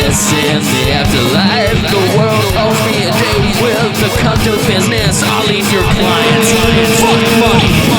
happiness in the afterlife. The world owes me a day with the condo business. I'll leave your clients. Fuck money.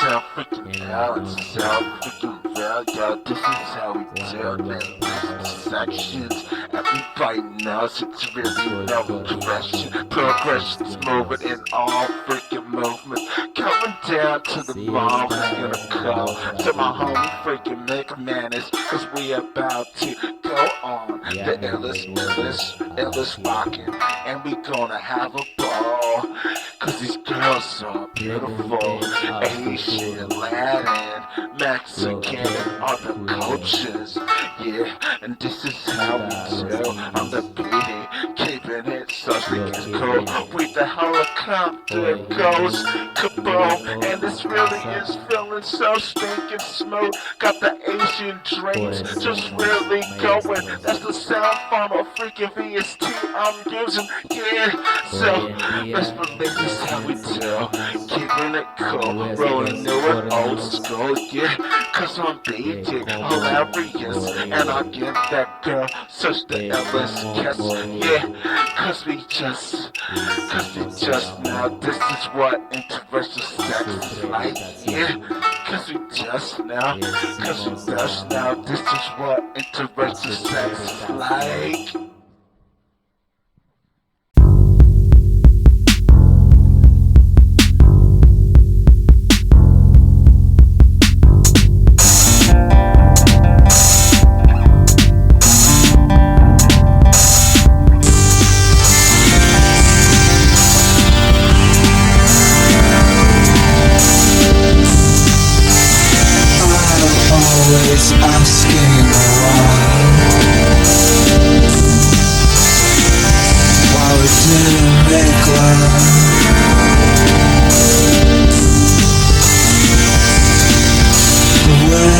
so freaking out, so freaking real, yo. This is how we do it. Sections, everybody knows it's really no progression. Progression's moving in all freaking movements. Coming down to the mall, we're gonna call to my homie freaking McManus, cause we about to go on the illest rockin', and we gonna have a ball, cause these girls are beautiful. Asian, Latin, Mexican, all the cultures, yeah, and this is how we do. I'm the BDEE, keeping it so freaking cool. We the helicopter goes KABOOM, and this really is feeling so stinking smooth. Got the Asian drinks just really going. That's the sound from a freaking VST I'm using, yeah. So let's believe this how we do. Keeping it cool, rolling new and old school, yeah. Cause I'm BDEE, hilarious, and I give that girl such the endless kiss, yeah. Cause we just now, this is what interracial sex is like, yeah. Cause we just now, this is what interracial sex is like. Asking why we didn't make love. The way